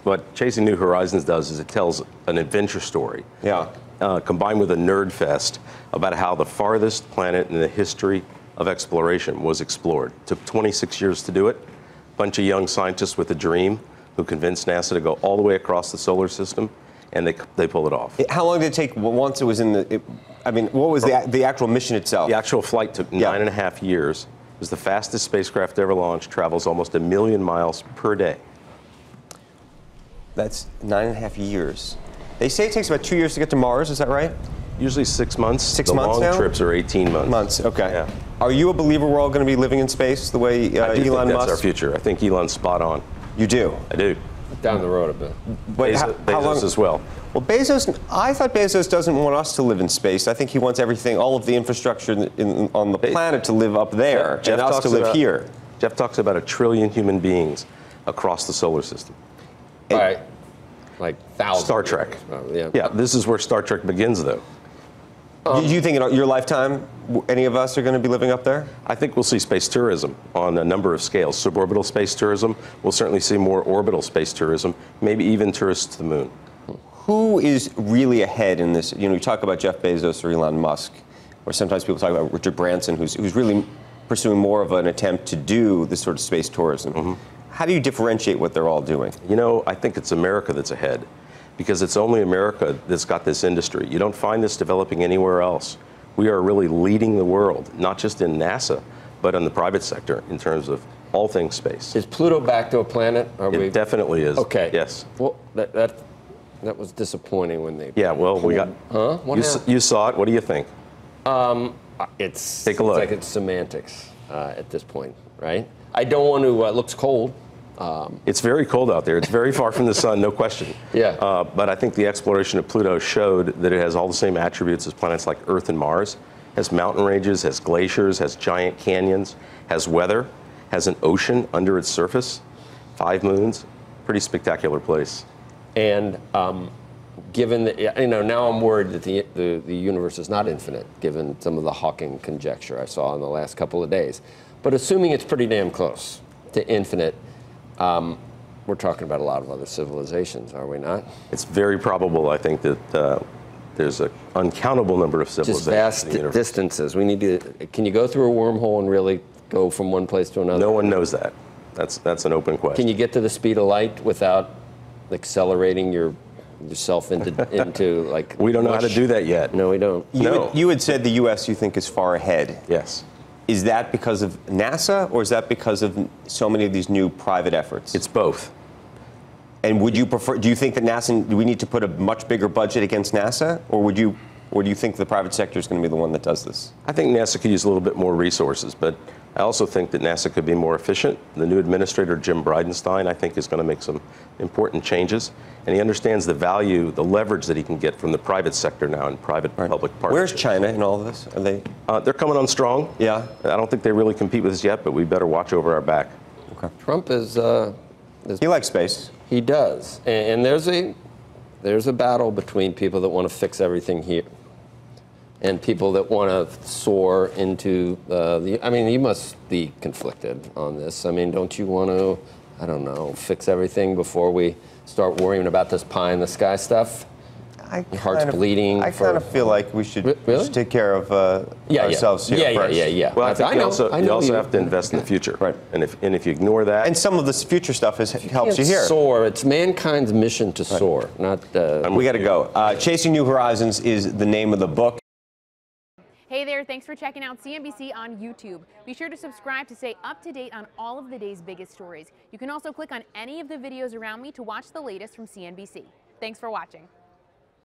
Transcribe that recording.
what Chasing New Horizons does is it tells an adventure story. Yeah. Combined with a nerd fest about how the farthest planet in the history of exploration was explored. It took 26 years to do it. A bunch of young scientists with a dream who convinced NASA to go all the way across the solar system, and they pulled it off. How long did it take once it was in the, what was the actual mission itself? The actual flight took 9.5 years. It was the fastest spacecraft ever launched, travels almost 1 million miles per day. That's 9.5 years. They say it takes about 2 years to get to Mars, is that right? Usually 6 months. 6 the months long now? trips are 18 months. Months, okay. Yeah. Are you a believer we're all going to be living in space the way I do Elon think Musk? that's our future. I think Elon's spot on. You do? I do. Down the road a bit. But Bezos long, as well. Well, I thought Bezos doesn't want us to live in space. I think he wants everything, all of the infrastructure on the planet to live up there, and us to live here. Jeff talks about 1 trillion human beings across the solar system. Right. Like thousands. Star Trek. Yeah. Yeah, this is where Star Trek begins, though. Do you think in your lifetime, any of us are going to be living up there? I think we'll see space tourism on a number of scales. Suborbital space tourism. We'll certainly see more orbital space tourism, maybe even tourists to the moon. Who is really ahead in this? You know, you talk about Jeff Bezos or Elon Musk, or sometimes people talk about Richard Branson, who's really pursuing more of an attempt to do this sort of space tourism. Mm-hmm. How do you differentiate what they're all doing? You know, I think it's America that's ahead, because it's only America that's got this industry. You don't find this developing anywhere else. We are really leading the world, not just in NASA, but in the private sector in terms of all things space. Is Pluto back to a planet? It definitely is. Okay. Yes. Well, that was disappointing when they. Yeah. Well, we got. Huh? You saw it. What do you think? It's Take a look. It's like it's semantics at this point, right? I don't want to. It looks cold. It's very cold out there. It's very far from the sun, no question. Yeah. But I think the exploration of Pluto showed that it has all the same attributes as planets like Earth and Mars. Has mountain ranges, has glaciers, has giant canyons, has weather, has an ocean under its surface, 5 moons. Pretty spectacular place. And given that, now I'm worried that the universe is not infinite, given some of the Hawking conjecture I saw in the last couple of days. But assuming it's pretty damn close to infinite, we're talking about a lot of other civilizations, are we not? It's very probable, I think, that there's an uncountable number of civilizations. Just vast distances. We need to. Can you go through a wormhole and really go from one place to another? No one knows that. That's an open question. Can you get to the speed of light without accelerating yourself into like? We don't know how to do that yet. No, we don't. You had said the U.S. you think is far ahead. Yes. Is that because of NASA, or is that because of so many of these new private efforts? It's both. And would you prefer? Do you think that NASA? Do we need to put a much bigger budget against NASA, or do you think the private sector is going to be the one that does this? I think NASA could use a little bit more resources, but I also think that NASA could be more efficient. The new administrator, Jim Bridenstine, I think is going to make some important changes, and he understands the value, the leverage that he can get from the private sector now in private-public partnerships. Where's China in all of this? Are they? They're coming on strong. Yeah. I don't think they really compete with us yet, but we better watch over our back. Okay. Trump is. He likes space. He does, and there's a battle between people that want to fix everything here, and people that want to soar into I mean, you must be conflicted on this. I mean, don't you want to, I don't know, fix everything before we start worrying about this pie in the sky stuff? Your heart's bleeding. I kind of feel like we should take care of ourselves here first. Yeah. Well, I think you also have to invest in the future. Right. And if you ignore that. And some of this future stuff helps you here. Soar. It's mankind's mission to soar, not. We got to go. Chasing New Horizons is the name of the book. Hey there, thanks for checking out CNBC on YouTube. Be sure to subscribe to stay up to date on all of the day's biggest stories. You can also click on any of the videos around me to watch the latest from CNBC. Thanks for watching.